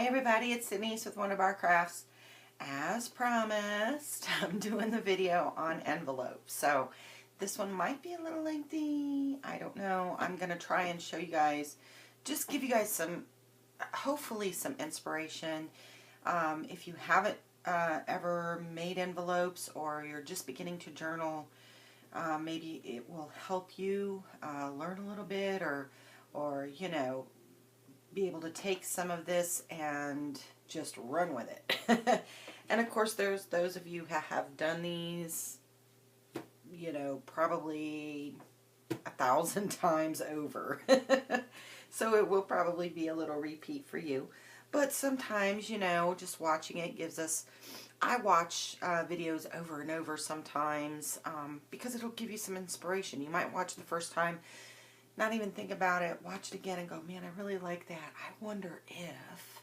everybody, it's Denise with One of Our Crafts. As promised, I'm doing the video on envelopes. So this one might be a little lengthy. I don't know. I'm going to try and show you guys, just give you guys some, hopefully some inspiration. If you haven't ever made envelopes or you're just beginning to journal, maybe it will help you learn a little bit or you know, be able to take some of this and just run with it. And of course there's those of you who have done these, you know, probably 1,000 times over. So it will probably be a little repeat for you. But sometimes, you know, just watching it gives us, I watch videos over and over sometimes because it'll give you some inspiration. You might watch the first time, not even think about it, watch it again and go, man, I really like that. I wonder if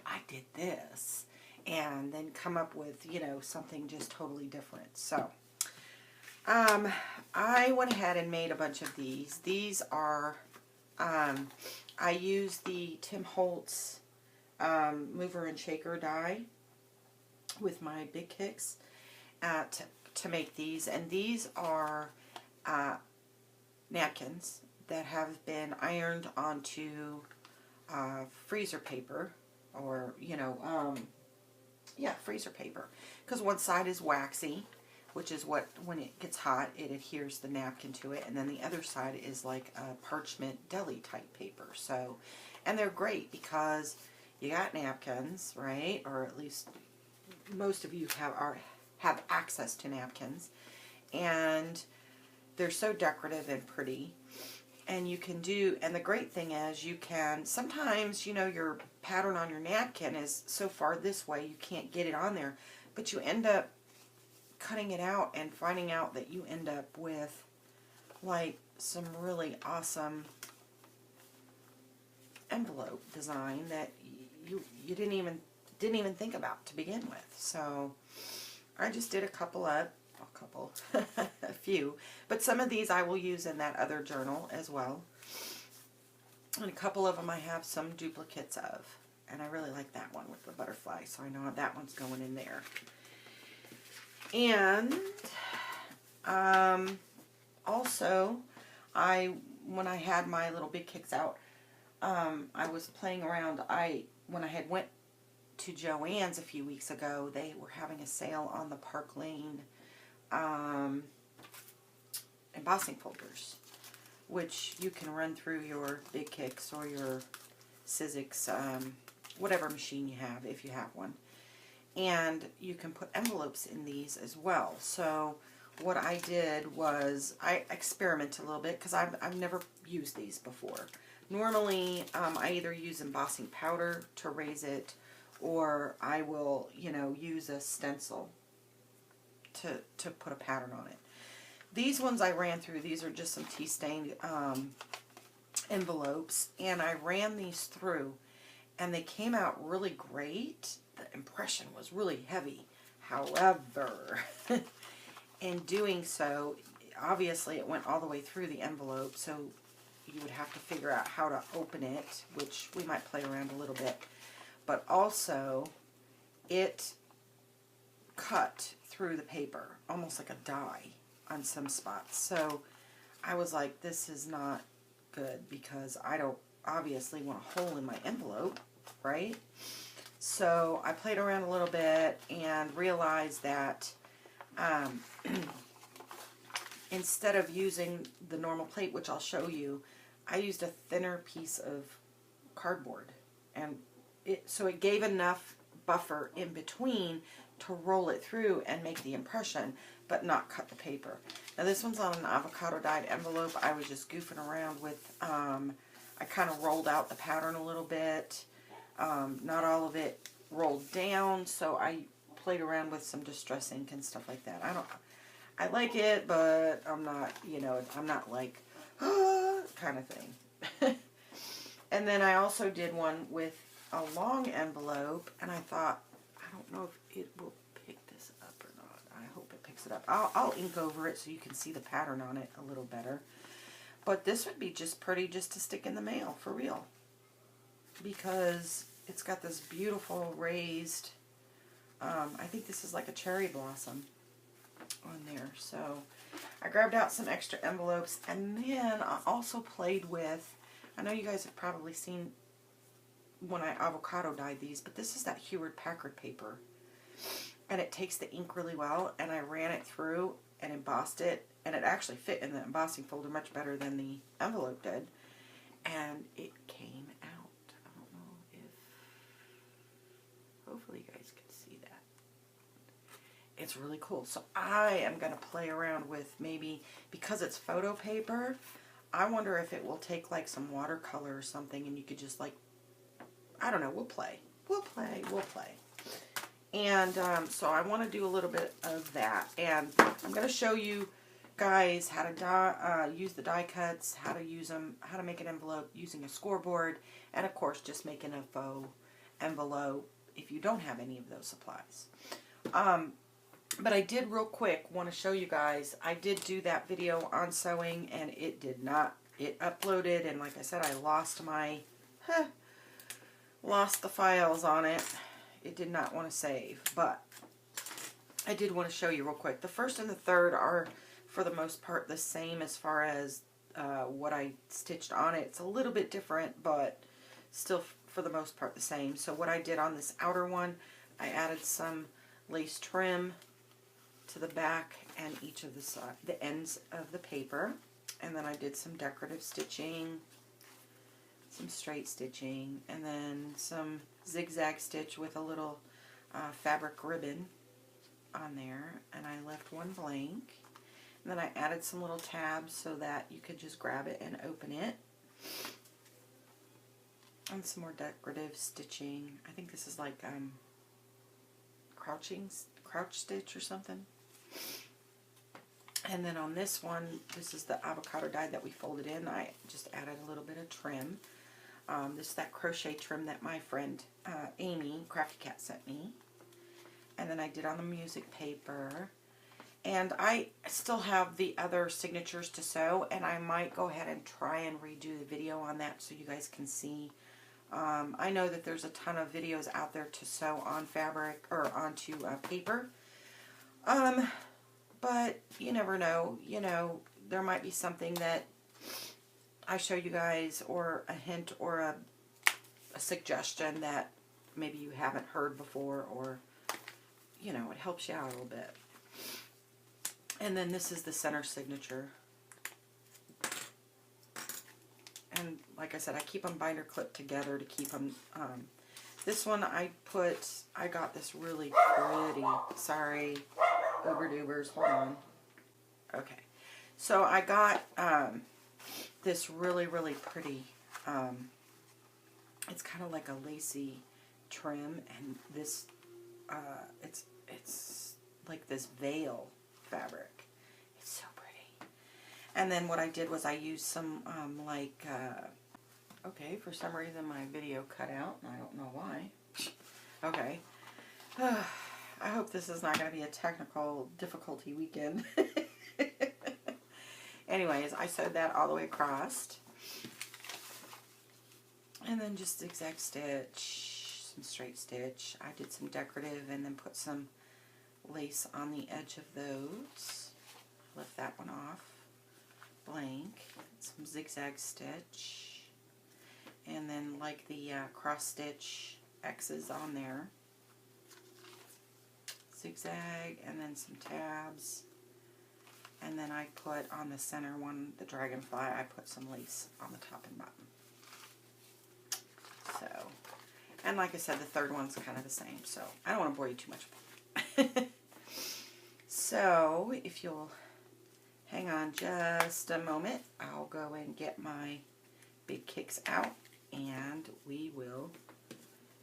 I did this. And then come up with, you know, something just totally different. So, I went ahead and made a bunch of these. These are, I use the Tim Holtz mover and shaker die with my big kicks to make these. And these are napkins that have been ironed onto freezer paper, or, you know, yeah, freezer paper. Because one side is waxy, which is what, when it gets hot, it adheres the napkin to it. And then the other side is like a parchment deli type paper. So, and they're great because you got napkins, right? Or at least most of you have access to napkins. And they're so decorative and pretty. And you can do, and the great thing is you can, sometimes, you know, your pattern on your napkin is so far this way you can't get it on there, but you end up cutting it out and finding out that you end up with like some really awesome envelope design that you didn't even think about to begin with. So I just did a few, but some of these I will use in that other journal as well. And a couple of them I have some duplicates of, and I really like that one with the butterfly, so I know that one's going in there. And also, when I had my little big kicks out, I was playing around. When I had went to Joann's a few weeks ago, they were having a sale on the Park Lane embossing folders, which you can run through your big kicks or your Sizzix, whatever machine you have, if you have one. And you can put envelopes in these as well. So what I did was I experimented a little bit because I've never used these before. Normally I either use embossing powder to raise it, or I will, you know, use a stencil to put a pattern on it. These ones I ran through, these are just some tea-stained envelopes, and I ran these through, and they came out really great. The impression was really heavy. However, in doing so, obviously it went all the way through the envelope, so you would have to figure out how to open it, which we might play around a little bit. But also, it cut through the paper, almost like a die on some spots. So I was like, this is not good because I don't obviously want a hole in my envelope, right? So I played around a little bit and realized that instead of using the normal plate, which I'll show you, I used a thinner piece of cardboard, and so it gave enough buffer in between to roll it through and make the impression, but not cut the paper. Now this one's on an avocado dyed envelope. I was just goofing around with, I kind of rolled out the pattern a little bit. Not all of it rolled down, so I played around with some distress ink and stuff like that. I like it, but I'm not, you know, I'm not like, kind of thing. And then I also did one with a long envelope, and I thought, I don't know if it will pick this up or not. I hope it picks it up. I'll ink over it so you can see the pattern on it a little better. But this would be just pretty just to stick in the mail, for real. Because it's got this beautiful raised, I think this is like a cherry blossom on there. So I grabbed out some extra envelopes, and then I also played with, I know you guys have probably seen when I avocado dyed these, but this is that Hewlett-Packard paper. And it takes the ink really well, and I ran it through and embossed it, and it actually fit in the embossing folder much better than the envelope did. And it came out. I don't know if, hopefully you guys can see that. It's really cool. So I am going to play around with maybe, because it's photo paper, I wonder if it will take like some watercolor or something, and you could just like, I don't know, we'll play. We'll play. And so I want to do a little bit of that. And I'm going to show you guys how to use the die cuts, how to use them, how to make an envelope using a scoreboard, and of course just making a faux envelope if you don't have any of those supplies. But I did real quick want to show you guys, I did do that video on sewing, and it did not, it uploaded, and like I said, I lost my, lost the files on it. It did not want to save, but I did want to show you real quick. The first and the third are, for the most part, the same as far as what I stitched on it. It's a little bit different, but still, for the most part, the same. So what I did on this outer one, I added some lace trim to the back and each of the ends of the paper. And then I did some decorative stitching, some straight stitching, and then some zigzag stitch with a little fabric ribbon on there, and I left one blank. And then I added some little tabs so that you could just grab it and open it. And some more decorative stitching. I think this is like crouch stitch or something. And then on this one, this is the avocado die that we folded in. I just added a little bit of trim. This is that crochet trim that my friend Amy, Crafty Cat, sent me. And then I did on the music paper. And I still have the other signatures to sew, and I might go ahead and try and redo the video on that so you guys can see. I know that there's a ton of videos out there to sew on fabric, or onto paper. But you never know. You know, there might be something that I show you guys, or a hint, or a suggestion that maybe you haven't heard before, or, you know, it helps you out a little bit. And then this is the center signature. And like I said, I keep them binder clipped together to keep them, this one I got this really pretty, sorry, Uber-dubers, hold on. Okay, so I got, this really pretty, it's kind of like a lacy trim, and this, it's like this veil fabric. It's so pretty. And then what I did was I used some, okay, for some reason my video cut out, and I don't know why. Okay. I hope this is not going to be a technical difficulty weekend. Anyways, I sewed that all the way across. And then just zigzag stitch, some straight stitch. I did some decorative and then put some lace on the edge of those. Lift that one off. Blank. Some zigzag stitch. And then like the cross stitch X's on there. Zigzag, and then some tabs. And then I put on the center one, the dragonfly, I put some lace on the top and bottom. So, and like I said, the third one's kind of the same, so I don't want to bore you too much. So, if you'll hang on just a moment, I'll go and get my big kicks out, and we will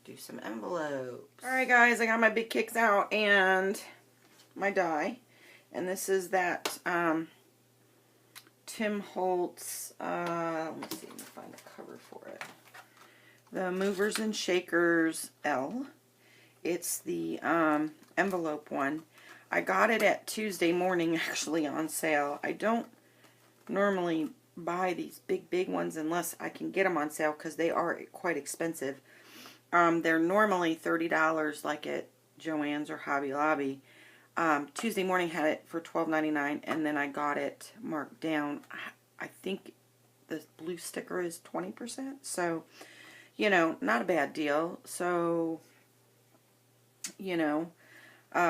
do some envelopes. Alright guys, I got my big kicks out and my die. And this is that Tim Holtz, let me see, let me find a cover for it. The Movers and Shakers L. It's the envelope one. I got it at Tuesday morning actually on sale. I don't normally buy these big ones unless I can get them on sale because they are quite expensive. They're normally $30 like at Joann's or Hobby Lobby. Tuesday morning had it for $12.99, and then I got it marked down. I think the blue sticker is 20%, so, you know, not a bad deal. So, you know,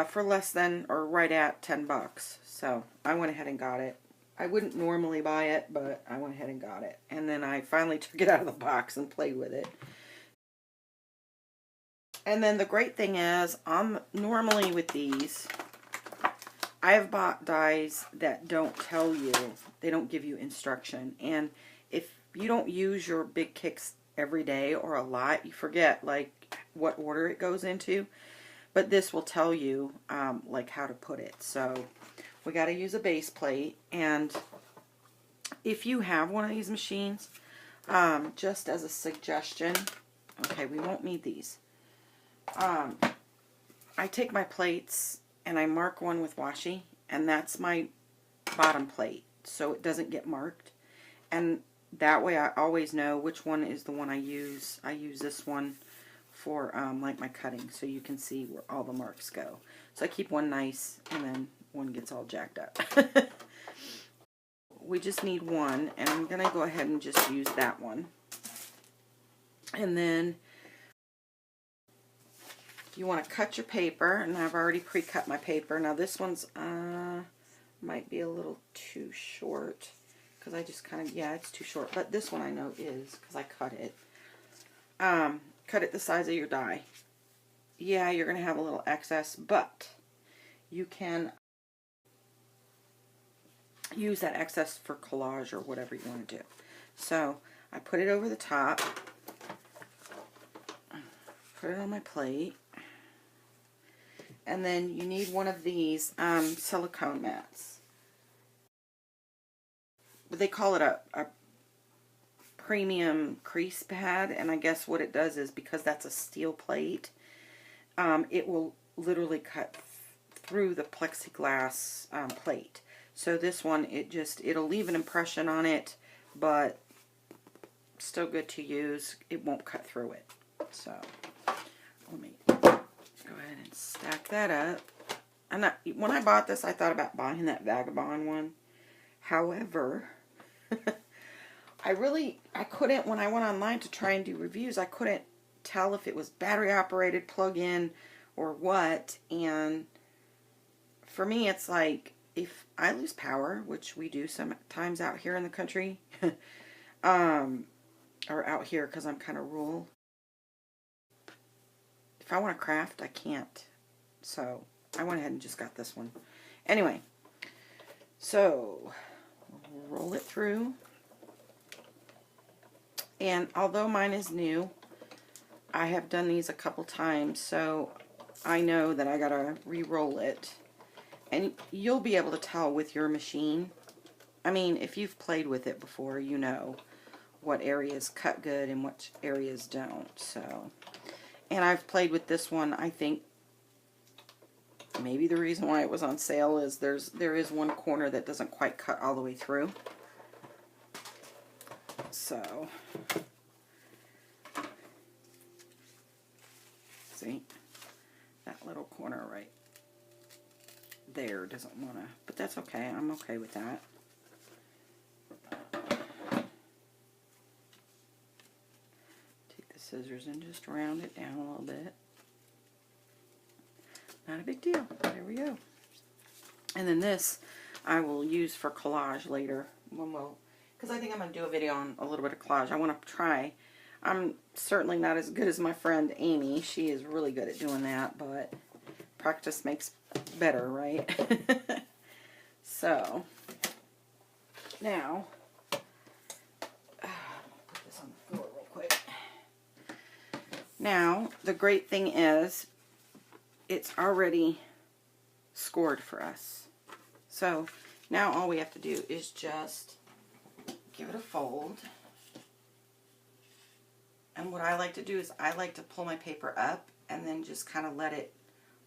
for less than or right at 10 bucks. So I went ahead and got it. I wouldn't normally buy it, but I went ahead and got it. And then I finally took it out of the box and played with it. And then the great thing is, normally with these, I have bought dies that don't tell you, they don't give you instruction. And if you don't use your big kicks every day or a lot, you forget like what order it goes into. But this will tell you like how to put it. So we got to use a base plate. And if you have one of these machines, just as a suggestion, okay, we won't need these. I take my plates and I mark one with washi, and that's my bottom plate, so it doesn't get marked. And that way I always know which one is the one I use. I use this one for like my cutting, so you can see where all the marks go. So I keep one nice, and then one gets all jacked up. We just need one, and I'm going to go ahead and just use that one. And then you want to cut your paper, and I've already pre-cut my paper. Now this one's might be a little too short, because I just kind of, yeah, it's too short. But this one I know is, because I cut it. Cut it the size of your die. Yeah, you're going to have a little excess, but you can use that excess for collage or whatever you want to do. So I put it over the top, put it on my plate, and then you need one of these silicone mats. But they call it a premium crease pad, and I guess what it does is, because that's a steel plate, it will literally cut through the plexiglass plate. So this one, it'll leave an impression on it, but still good to use. It won't cut through it. So let me go ahead and stack that up. And when I bought this, I thought about buying that Vagabond one. However, I couldn't, when I went online to try and do reviews, I couldn't tell if it was battery operated, plug-in, or what. And for me, it's like, if I lose power, which we do sometimes out here in the country, or out here because I'm kind of rural, if I want to craft, I can't. So I went ahead and just got this one. Anyway, so roll it through. And although mine is new, I have done these a couple times, so I know that I gotta re-roll it. And you'll be able to tell with your machine. I mean, if you've played with it before, you know what areas cut good and what areas don't. So, and I've played with this one. I think maybe the reason why it was on sale is there is one corner that doesn't quite cut all the way through. So, see, that little corner right there doesn't want to, but that's okay. I'm okay with that. Take the scissors and just round it down a little bit. Not a big deal. There we go. And then this I will use for collage later, because I think I'm going to do a video on a little bit of collage. I want to try. I'm certainly not as good as my friend Amy. She is really good at doing that, but practice makes better, right? So, now, put this on the floor real quick. Now, the great thing is, it's already scored for us. So, now all we have to do is just give it a fold. And what I like to do is I like to pull my paper up and then just kind of let it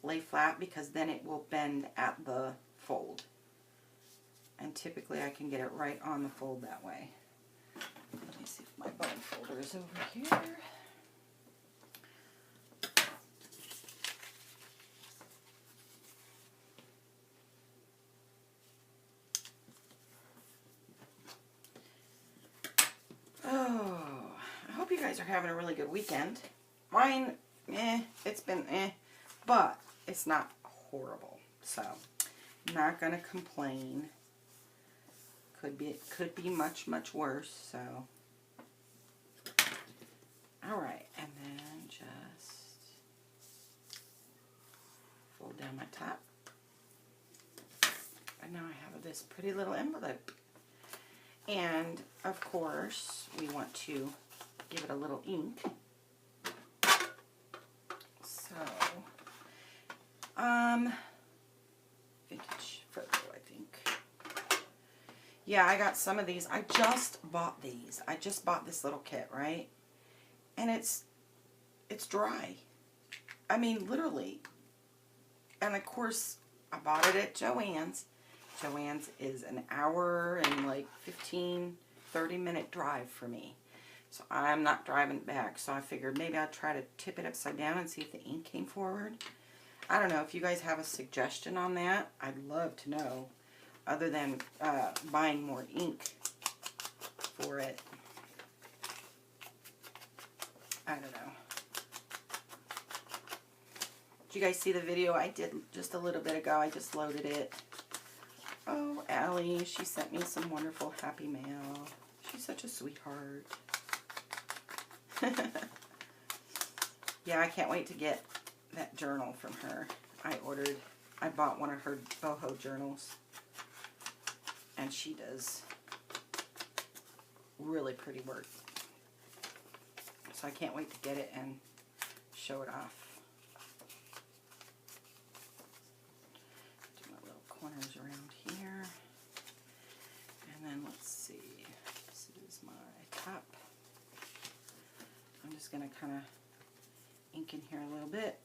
lay flat, because then it will bend at the fold. And typically I can get it right on the fold that way. Let me see if my bone folder is over here. guys are having a really good weekend. Mine, it's been but it's not horrible. So, not gonna complain. Could be much, much worse. So, all right, and then just fold down my top. And now I have this pretty little envelope. And of course, we want to give it a little ink. So, vintage photo, I think. Yeah, I got some of these. I just bought these. I just bought this little kit, right? And it's dry. I mean, literally. And of course, I bought it at Joann's. Joann's is an hour and like 15-30 minute drive for me. So I'm not driving back. So I figured maybe I'd try to tip it upside down and see if the ink came forward. I don't know if you guys have a suggestion on that. I'd love to know. Other than buying more ink for it. I don't know. Did you guys see the video I did just a little bit ago? I just loaded it. Oh, Allie, she sent me some wonderful happy mail. She's such a sweetheart. Yeah, I can't wait to get that journal from her. I bought one of her boho journals. And she does really pretty work. So I can't wait to get it and show it off. Do my little corners around here. And then let's see. This is my top. I'm just going to kind of ink in here a little bit.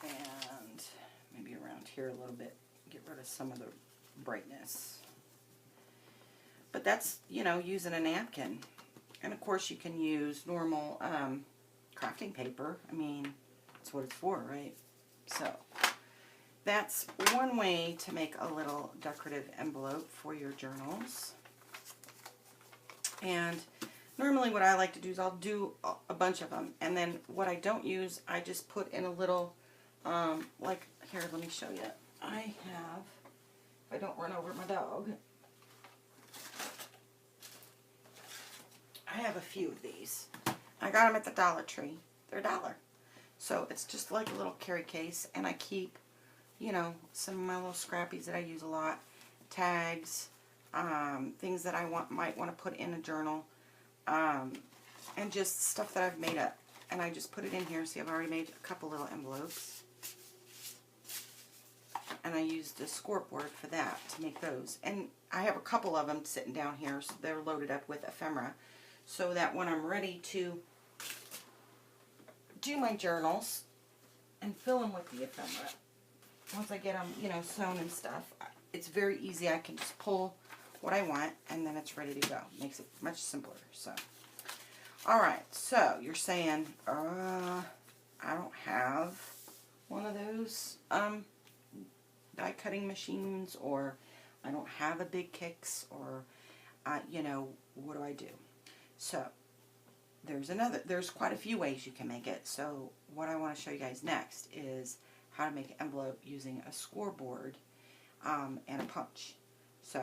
And maybe around here a little bit. Get rid of some of the brightness. But that's, you know, using a napkin. And of course you can use normal crafting paper. I mean, that's what it's for, right? So that's one way to make a little decorative envelope for your journals. And normally what I like to do is I'll do a bunch of them. And then what I don't use, I just put in a little, like, here, let me show you. I have, if I don't run over my dog, I have a few of these. I got them at the Dollar Tree. They're $1. So it's just like a little carry case, and I keep, you know, some of my little scrappies that I use a lot, tags, things that I might want to put in a journal, and just stuff that I've made up. And I just put it in here. See, I've already made a couple little envelopes. And I used a scoreboard for that to make those. And I have a couple of them sitting down here, so they're loaded up with ephemera. So that when I'm ready to do my journals and fill them with the ephemera, once I get them, you know, sewn and stuff, it's very easy. I can just pull what I want and then it's ready to go. Makes it much simpler. So, alright, so you're saying, I don't have one of those, die cutting machines, or I don't have a Big Kicks, or you know, what do I do? So there's quite a few ways you can make it. So what I want to show you guys next is how to make an envelope using a scoreboard and a punch. So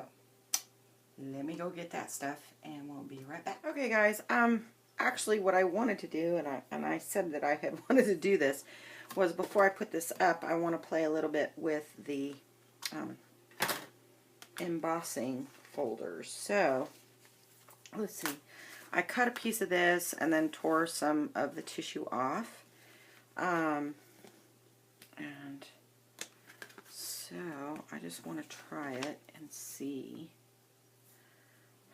let me go get that stuff and we'll be right back. Okay guys, actually what I wanted to do, and I said that I had wanted to do this, was before I put this up, I want to play a little bit with the embossing folders. So, let's see. I cut a piece of this and then tore some of the tissue off. And so, I just want to try it and see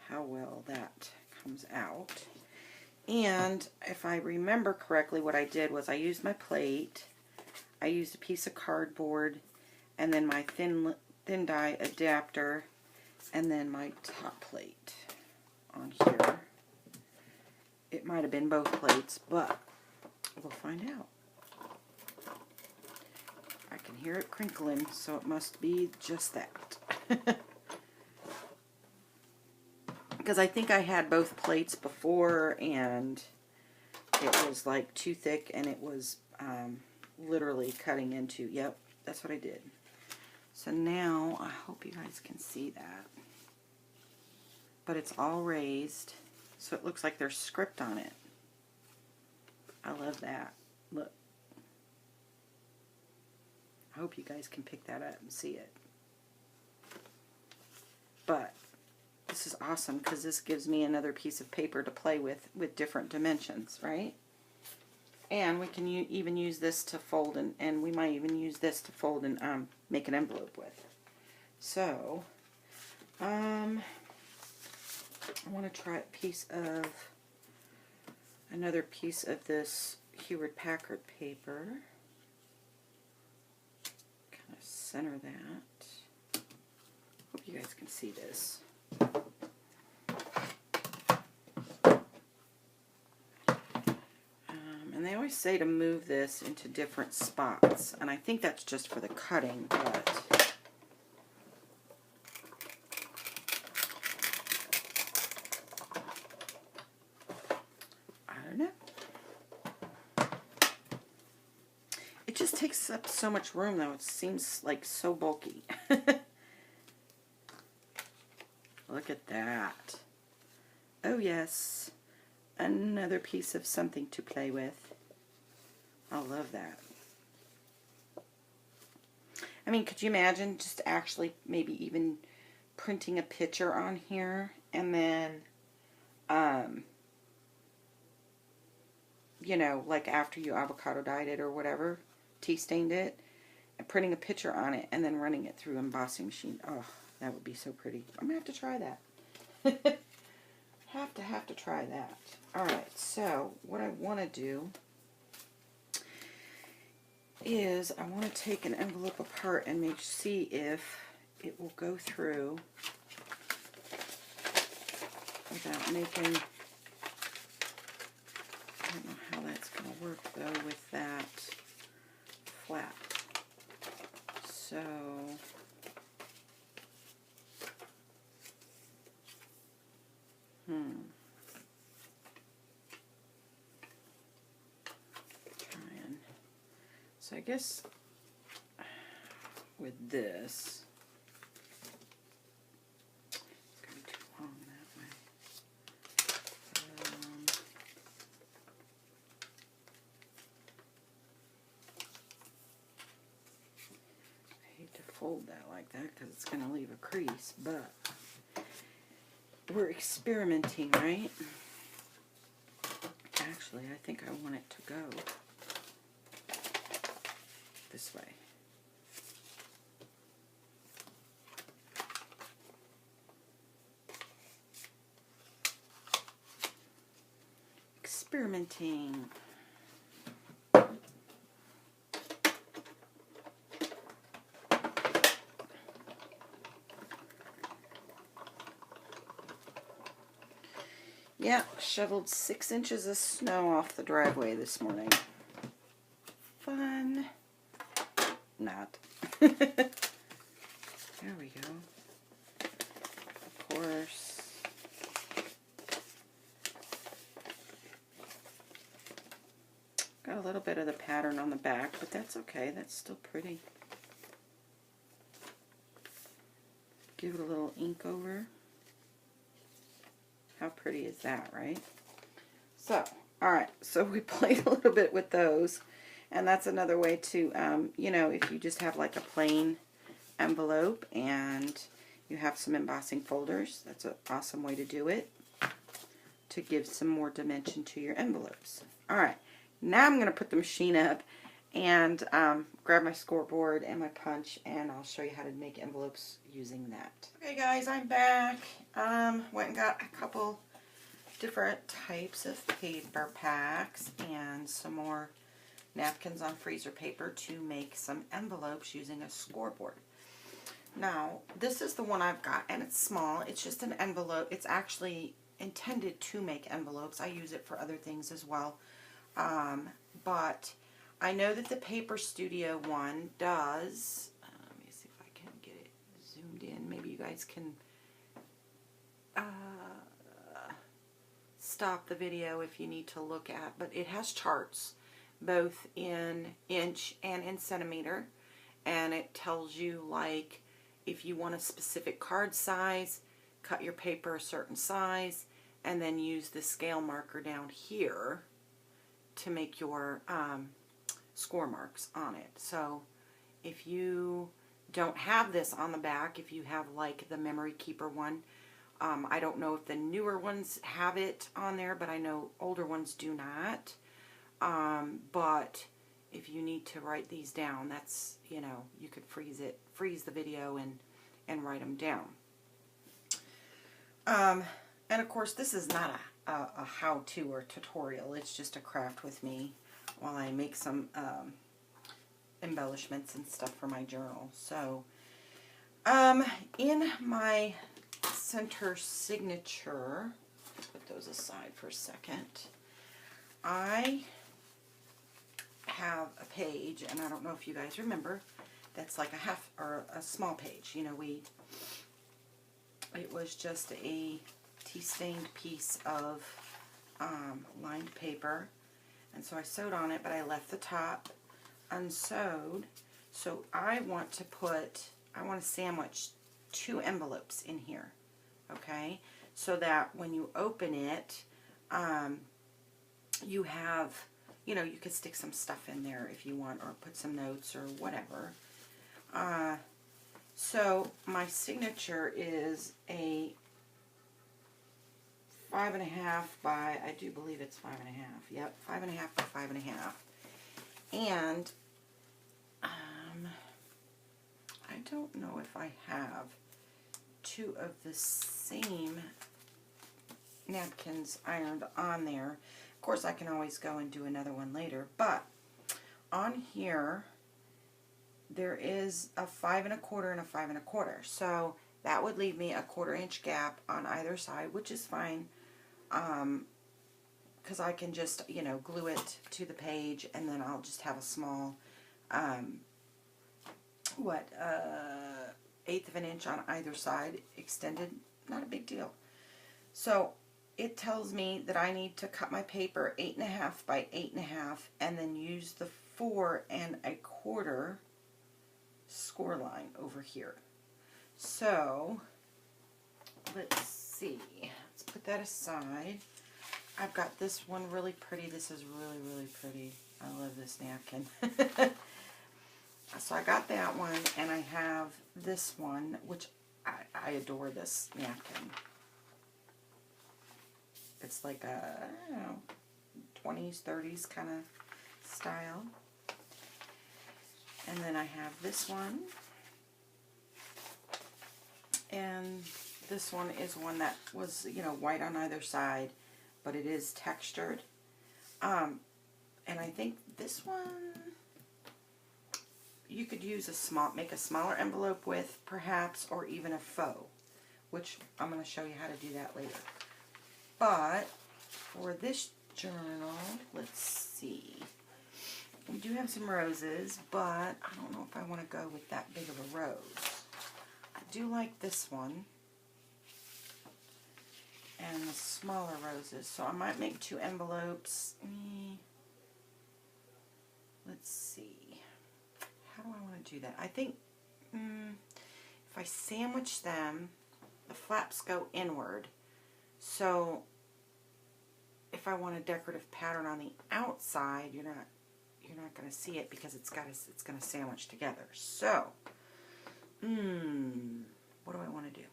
how well that comes out. And if I remember correctly, what I did was I used my plate, I used a piece of cardboard, and then my thin die adapter, and then my top plate on here. It might have been both plates, but we'll find out. I can hear it crinkling, so it must be just that. because I think I had both plates before and it was like too thick and it was literally cutting into, yep, that's what I did. So now, I hope you guys can see that. But it's all raised, so it looks like there's script on it. I love that. Look. I hope you guys can pick that up and see it. But this is awesome because this gives me another piece of paper to play with different dimensions, right? And we can even use this to fold, and we might even use this to fold and make an envelope with. So, I want to try another piece of this Hewlett Packard paper. Kind of center that. Hope you guys can see this. And they always say to move this into different spots, and I think that's just for the cutting, but I don't know. It just takes up so much room, though. It seems like so bulky. Look at that. Oh, yes. Another piece of something to play with. I love that. I mean, could you imagine just actually maybe even printing a picture on here and then, you know, like after you avocado dyed it or whatever, tea stained it, and printing a picture on it and then running it through embossing machine. Oh, that would be so pretty. I'm going to have to try that. have to try that. Alright, so what I want to do is I want to take an envelope apart and see if it will go through without making, I don't know how that's going to work though with that flap. So So I guess with this, it's going to be too long that way. I hate to fold that like that because it's going to leave a crease, but we're experimenting, right? Actually, I think I want it to go this way. Experimenting. Yeah, shoveled 6 inches of snow off the driveway this morning. Fun. Not. There we go. Of course. Got a little bit of the pattern on the back, but that's okay. That's still pretty. Give it a little ink over. How pretty is that, right? So, alright, so we played a little bit with those. And that's another way to, you know, if you just have like a plain envelope and you have some embossing folders, that's an awesome way to do it, to give some more dimension to your envelopes. Alright, now I'm going to put the machine up and grab my scoreboard and my punch, and I'll show you how to make envelopes using that. Okay guys, I'm back. Went and got a couple different types of paper packs and some more napkins on freezer paper to make some envelopes using a scoreboard. Now, this is the one I've got, and it's small. It's just an envelope. It's actually intended to make envelopes. I use it for other things as well. But I know that the Paper Studio one does. Let me see if I can get it zoomed in. Maybe you guys can stop the video if you need to look at, but it has charts both in inch and in centimeter, and it tells you, like, if you want a specific card size, cut your paper a certain size, and then use the scale marker down here to make your score marks on it. So if you don't have this on the back, if you have like the Memory Keeper one, I don't know if the newer ones have it on there, but I know older ones do not. But if you need to write these down, that's, you know, you could freeze the video and write them down. And of course, this is not a how-to or tutorial. It's just a craft with me while I make some embellishments and stuff for my journal. So, in my center signature, put those aside for a second, I have a page, and I don't know if you guys remember, that's like a half or a small page. You know, it was just a tea-stained piece of lined paper, and so I sewed on it, but I left the top unsewed. So I want to sandwich 2 envelopes in here, okay, so that when you open it, you have, you know, you could stick some stuff in there if you want, or put some notes or whatever. So my signature is a 5.5 by, I do believe it's 5.5. Yep, 5.5 by 5.5. And I don't know if I have 2 of the same napkins ironed on there. Of course, I can always go and do another one later, but on here there is a 5 1/4 and a 5 1/4. So that would leave me a 1/4 inch gap on either side, which is fine, because I can just, you know, glue it to the page, and then I'll just have a small, 1/8 of an inch on either side extended. Not a big deal. So it tells me that I need to cut my paper 8.5 by 8.5, and then use the 4 1/4 score line over here. So let's see. Let's put that aside. I've got this one really pretty. This is really, really pretty. I love this napkin. So I got that one, and I have this one, which I adore this napkin. It's like a, I don't know, 20s, 30s kind of style. And then I have this one. And this one is one that was, you know, white on either side, but it is textured. And I think this one you could use make a smaller envelope with, perhaps, or even a faux, which I'm going to show you how to do that later. But for this journal, let's see. We do have some roses, but I don't know if I want to go with that big of a rose. I do like this one and the smaller roses, so I might make 2 envelopes. Let's see. How do I want to do that? I think if I sandwich them, the flaps go inward. So if I want a decorative pattern on the outside, you're not going to see it because it's going to sandwich together. So, what do I want to do?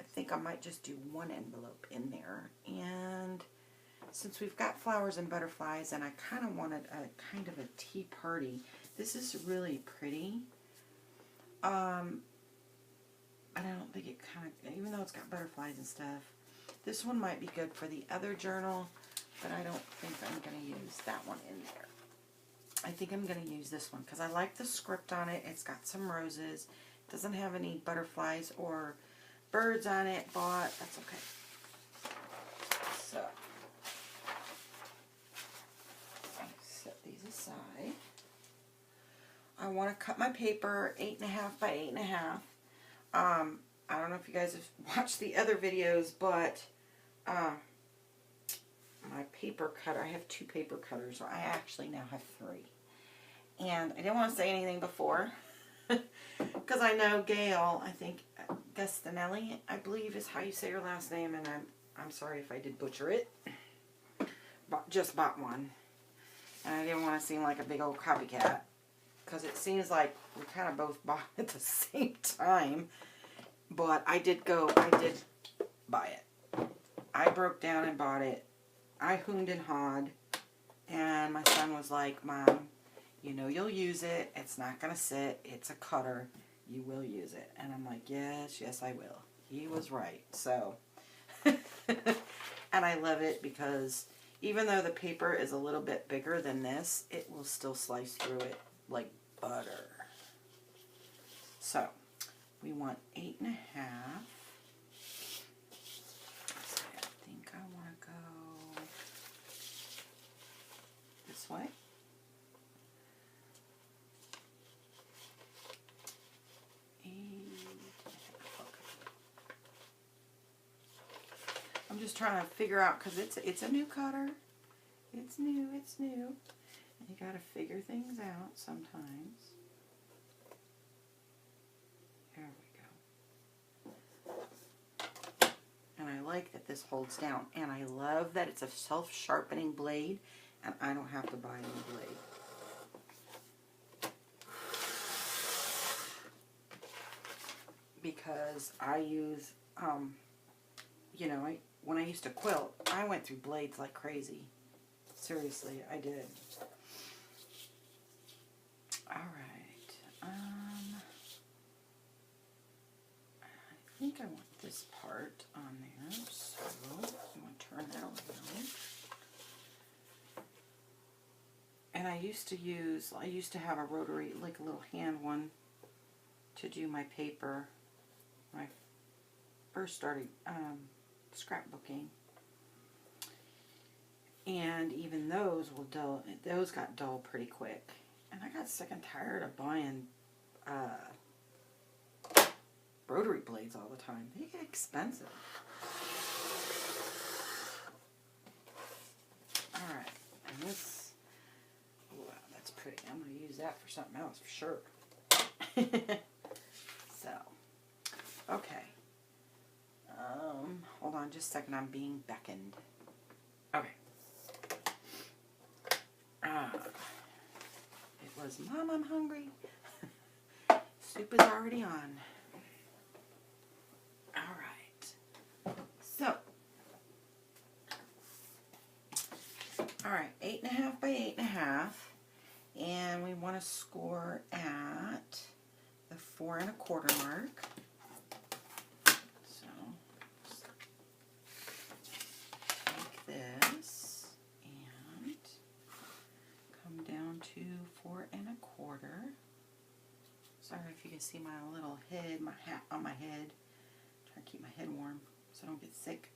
I think I might just do 1 envelope in there. And since we've got flowers and butterflies, and I kind of wanted a kind of a tea party, this is really pretty. And I don't think it even though it's got butterflies and stuff, this one might be good for the other journal, but I don't think I'm going to use that one in there. I think I'm going to use this one because I like the script on it. It's got some roses. It doesn't have any butterflies or birds on it, but that's okay. So, set these aside. I want to cut my paper 8.5 by 8.5. I don't know if you guys have watched the other videos, but my paper cutter. I have 2 paper cutters, or I actually now have 3. And I didn't want to say anything before because I know Gail, I think Gastinelli, I believe is how you say your last name, and I'm sorry if I did butcher it. Just bought one, and I didn't want to seem like a big old copycat because it seems like we kind of both bought it at the same time. But I did buy it. I broke down and bought it. I hooned and hawed, and my son was like, Mom, you know you'll use it. It's not going to sit. It's a cutter. You will use it. And I'm like, yes, yes, I will. He was right. So, and I love it because even though the paper is a little bit bigger than this, it will still slice through it like butter. So, we want 8.5. So I think I want to go this way. I'm just trying to figure out, because it's a new cutter. It's new. And you got to figure things out sometimes. There we go. And I like that this holds down. And I love that it's a self-sharpening blade, and I don't have to buy any blade. Because I use, you know, when I used to quilt, I went through blades like crazy. Seriously, I did. Alright. I think I want this part on there, so I'm going to turn that around. And I used to have a rotary, like a little hand one, to do my paper when I first started scrapbooking. And even those got dull pretty quick. And I got sick and tired of buying rotary blades all the time. They get expensive. Alright, and this, wow, that's pretty. I'm going to use that for something else for sure. So, okay. Hold on just a second, I'm being beckoned. Okay. It was, Mom, I'm hungry. Soup is already on. Alright. So, alright, 8.5 by 8.5. And we want to score at the 4 1/4 mark. So, take this and come down to 4 1/4. Sorry if you can see my little head, my hat on my head. Try to keep my head warm so I don't get sick.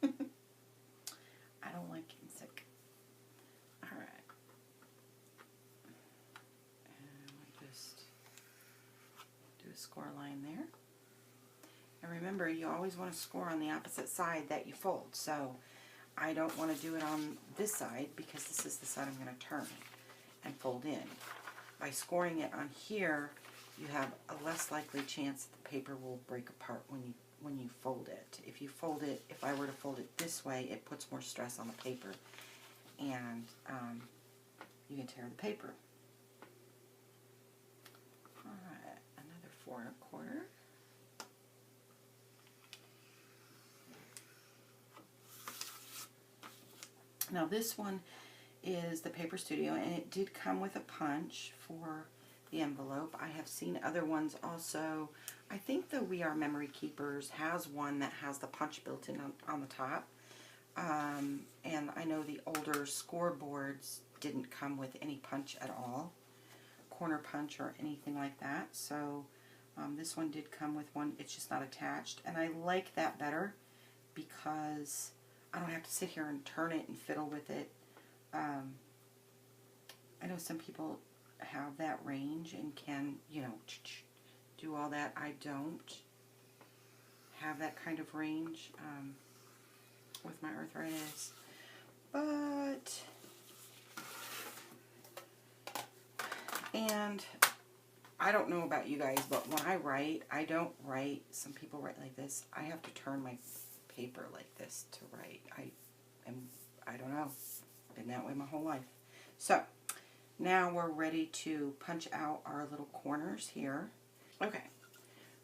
I don't like getting sick. Alright. And we just do a score line there. And remember, you always want to score on the opposite side that you fold. So I don't want to do it on this side because this is the side I'm going to turn and fold in. By scoring it on here, you have a less likely chance that the paper will break apart when you fold it. If I were to fold it this way, it puts more stress on the paper, and you can tear the paper. Alright, another 4 1/4. Now this one is the Paper Studio, and it did come with a punch for the envelope. I have seen other ones also. I think the We Are Memory Keepers has one that has the punch built in on the top. And I know the older scoreboards didn't come with any punch at all, corner punch or anything like that. So this one did come with one. It's just not attached, and I like that better because I don't have to sit here and turn it and fiddle with it. I know some people have that range and can, you know, do all that. I don't have that kind of range with my arthritis. And I don't know about you guys, but when I write, I don't write, some people write like this. I have to turn my paper like this to write. I don't know, been that way my whole life. So, now we're ready to punch out our little corners here. Okay,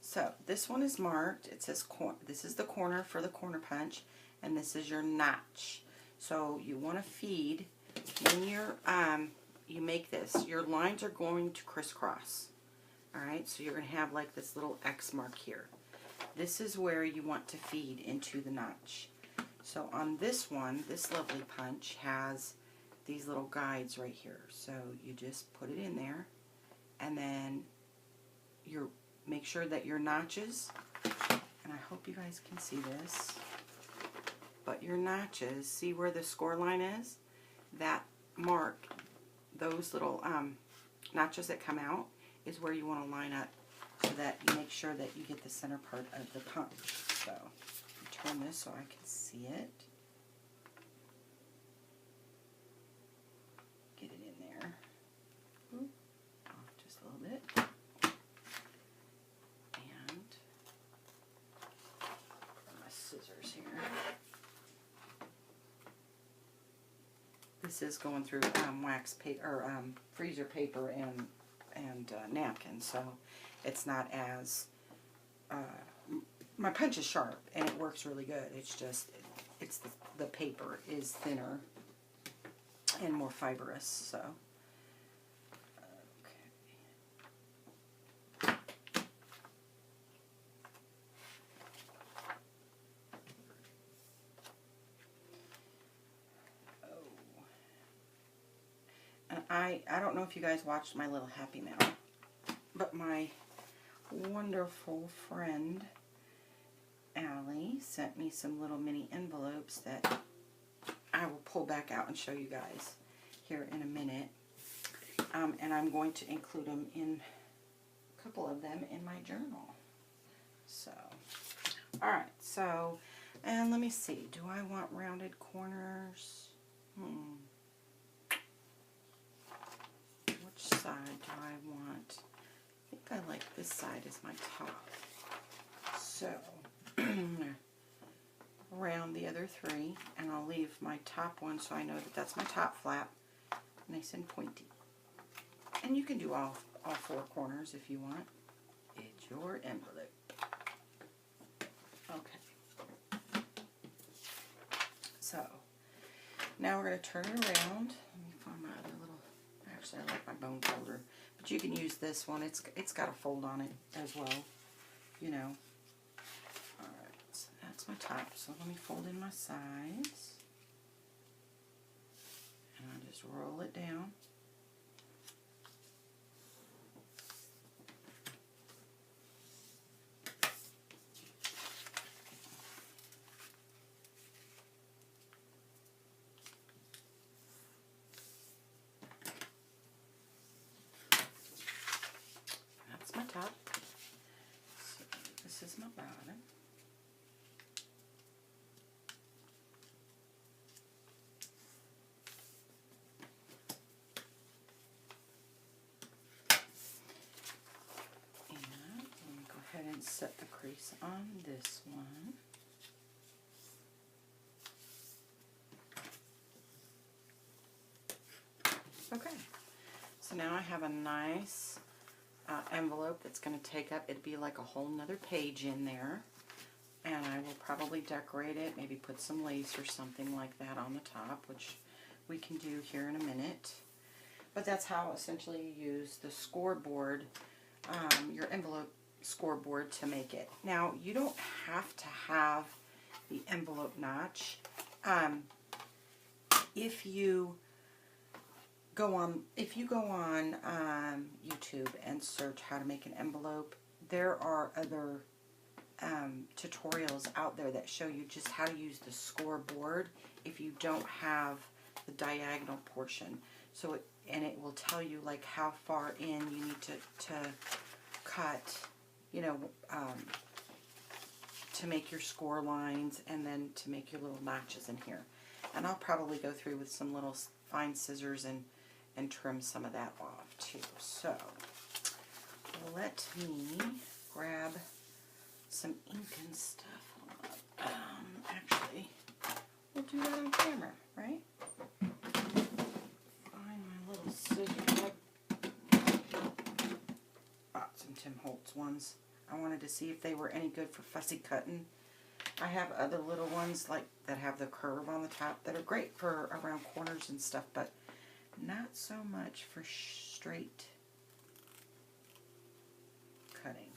so this one is marked. It says, this is the corner for the corner punch, and this is your notch. So you want to feed, when you're, you make this, your lines are going to crisscross. Alright, so you're going to have like this little X mark here. This is where you want to feed into the notch. So on this one, this lovely punch has these little guides right here. So you just put it in there, and then you make sure that your notches, and I hope you guys can see this, but your notches, see where the score line is? That mark, those little notches that come out, is where you want to line up so that you make sure that you get the center part of the punch. So, turn this so I can see it. Get it in there. Oop, off just a little bit. And my scissors here. This is going through wax paper, or freezer paper and napkin, so it's not as my punch is sharp and it works really good. It's just it's the paper is thinner and more fibrous. So okay. And I don't know if you guys watched my little Happy Mail, but my wonderful friend Allie sent me some little mini envelopes that I will pull back out and show you guys here in a minute. And I'm going to include them in a couple of them in my journal. So, alright, so, and let me see, do I want rounded corners? Which side do I want? I think I like this side as my top. So, I'm going to round the other three, and I'll leave my top one so I know that that's my top flap, nice and pointy. And you can do all four corners if you want. It's your envelope. Okay. So, now we're going to turn it around. Let me find my other little, actually I like my bone folder, but you can use this one. It's got a fold on it as well, you know. Alright, so that's my top. So let me fold in my sides. And I just roll it down. That's my top. So this is my bottom. And set the crease on this one. Okay, so now I have a nice envelope that's going to take up, it'd be like a whole nother page in there, and I will probably decorate it, maybe put some lace or something like that on the top, which we can do here in a minute. But that's how essentially you use the scoreboard, your envelope scoreboard, to make it. Now, you don't have to have the envelope notch. If you go on YouTube and search how to make an envelope, there are other tutorials out there that show you just how to use the scoreboard if you don't have the diagonal portion. So it will tell you like how far in you need to cut, you know, to make your score lines and then to make your little notches in here. And I'll probably go through with some little fine scissors and trim some of that off too. So let me grab some ink and stuff. Actually, we'll do that on camera, right? Find my little scissors. Bought some Tim Holtz ones. I wanted to see if they were any good for fussy cutting. I have other little ones like that have the curve on the top that are great for around corners and stuff, but not so much for straight cutting.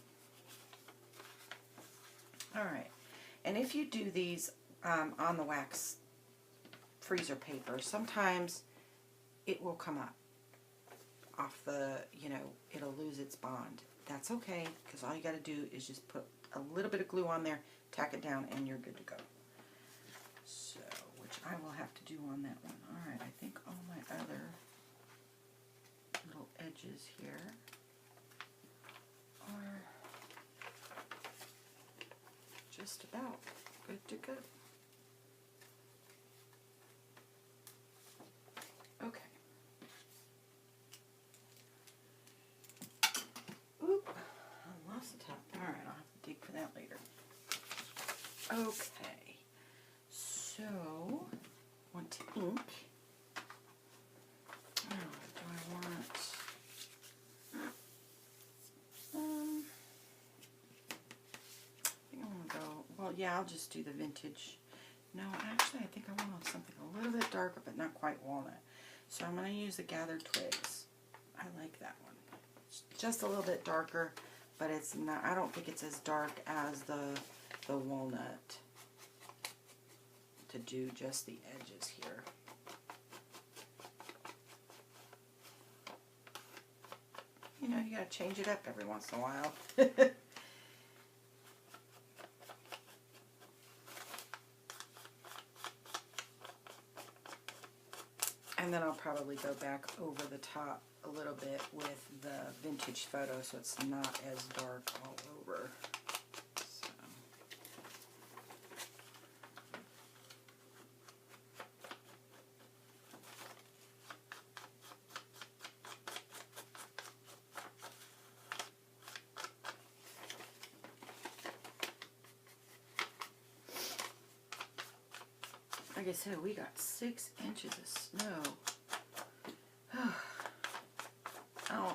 Alright, and if you do these on the wax freezer paper, sometimes it will come up off the, it'll lose its bond. That's okay, because all you got to do is just put a little bit of glue on there, tack it down, and you're good to go. So, which I will have to do on that one. Alright, I think all my other little edges here are just about good to go. Okay. Oop, I lost the top. Alright, I'll have to dig for that later. Okay, so want to ink. Oh, do I want? I think I want to go. Well, yeah, I'll just do the vintage. No, actually, I think I want something a little bit darker, but not quite walnut. So I'm going to use the gathered twigs. I like that one. It's just a little bit darker, but it's not. I don't think it's as dark as the walnut to do just the edges here. You know, you gotta change it up every once in a while. And then I'll probably go back over the top a little bit with the vintage photo so it's not as dark all over. Like I said, we got 6 inches of snow.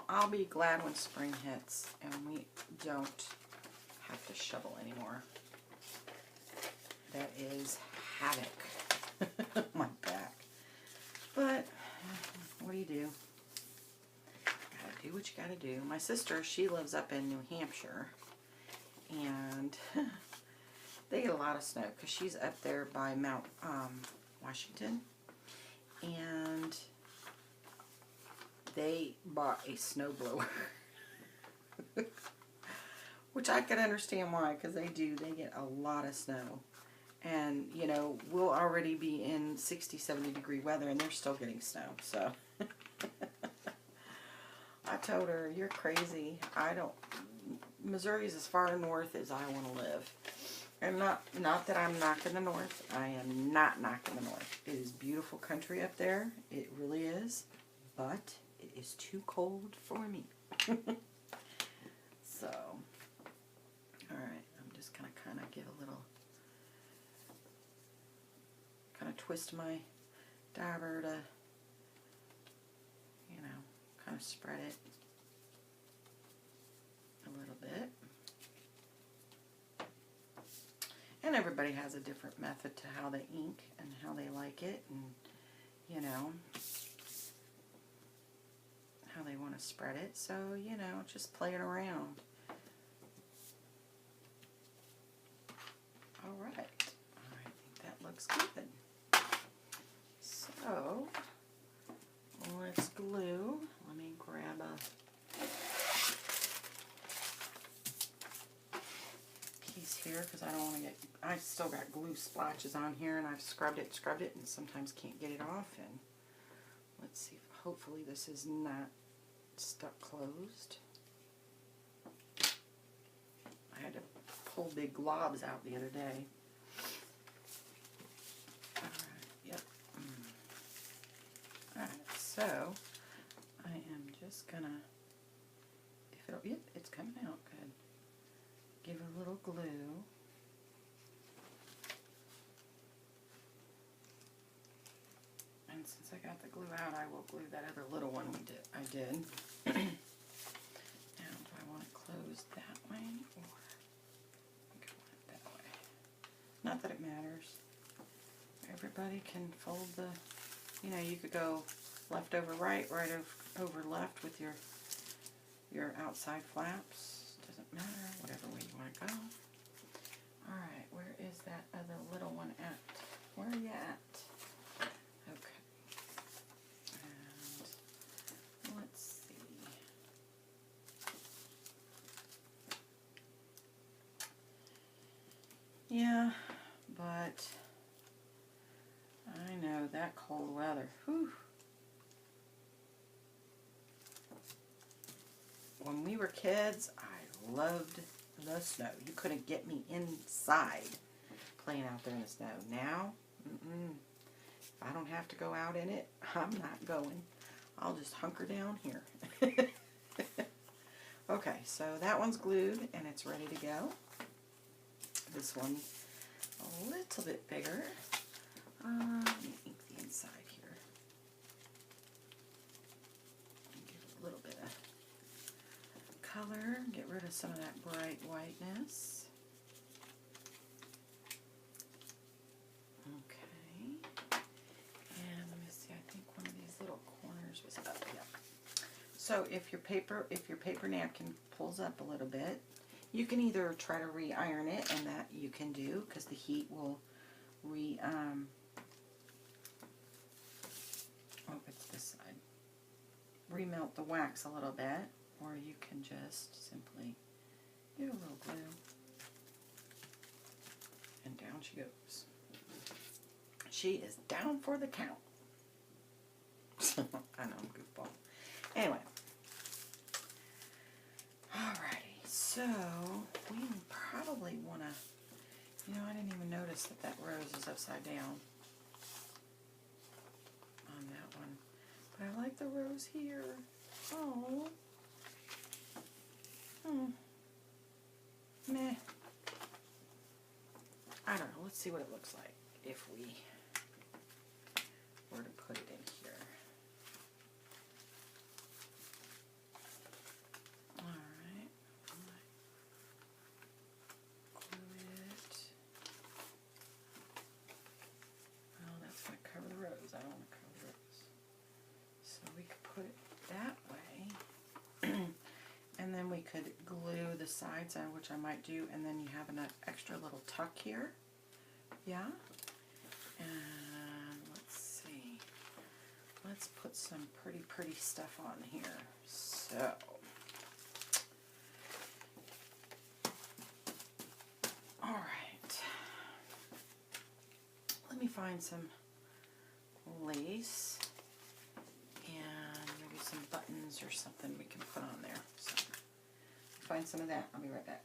I'll be glad when spring hits and we don't have to shovel anymore. That is havoc on my back. But what do you do? Gotta do what you gotta do. My sister, she lives up in New Hampshire, and they get a lot of snow because she's up there by Mount Washington, and they bought a snowblower, which I can understand why, because they get a lot of snow, and we'll already be in 60, 70 degree weather and they're still getting snow. So I told her, you're crazy. Missouri is as far north as I want to live. And not that I'm knocking the north. I am not knocking the north. It is beautiful country up there. It really is. But it is too cold for me. So, alright. I'm just going to kind of give a little, kind of twist my dabber to, kind of spread it a little bit. And everybody has a different method to how they ink and how they like it, and how they want to spread it. So, just play it around. Alright. I think that looks good. So, let's glue. Let me grab a piece here because I don't want to get, I still got glue splotches on here, and I've scrubbed it, and sometimes can't get it off. And let's see, hopefully this is not stuck closed. I had to pull big globs out the other day. Alright, yep, so I am just gonna, yep, it's coming out good. Give it a little glue. And since I got the glue out, I will glue that other little one I did. Now, do I want it closed that way, or I think I want it that way? Not that it matters. Everybody can fold the, you know, you could go left over right, right over left with your outside flaps. Doesn't matter, whatever way you want to go. Alright, where is that other little one at? Where are you at? Okay. And let's see. Yeah, but I know that cold weather. Whew. When we were kids, I loved the snow. You couldn't get me inside playing out there in the snow. Now, if I don't have to go out in it, I'm not going. I'll just hunker down here. Okay, so that one's glued and it's ready to go. This one a little bit bigger. Let me ink the inside here. Give it a little bit of color. Get rid of some of that bright whiteness. Okay. And let me see. I think one of these little corners was up. Yeah. So if your paper napkin pulls up a little bit, you can either try to re-iron it, and that you can do because the heat will it's this side. Remelt the wax a little bit, or you can just simply get a little glue, and down she goes. She is down for the count. I know, I'm goofball. Anyway. Alrighty, so we probably want to, you know, I didn't even notice that rose is upside down on that one. But I like the rose here. Oh. Meh. I don't know. Let's see what it looks like if we were to put it in here. Alright. Glue it. Well, that's going to cover the rose. I don't want to cover the rose. So we could put it that way. And then we could glue the sides on, which I might do, and then you have an extra little tuck here. Yeah? And let's see. Let's put some pretty stuff on here. So, alright. Let me find some lace and maybe some buttons or something we can put on there. So, find some of that. I'll be right back.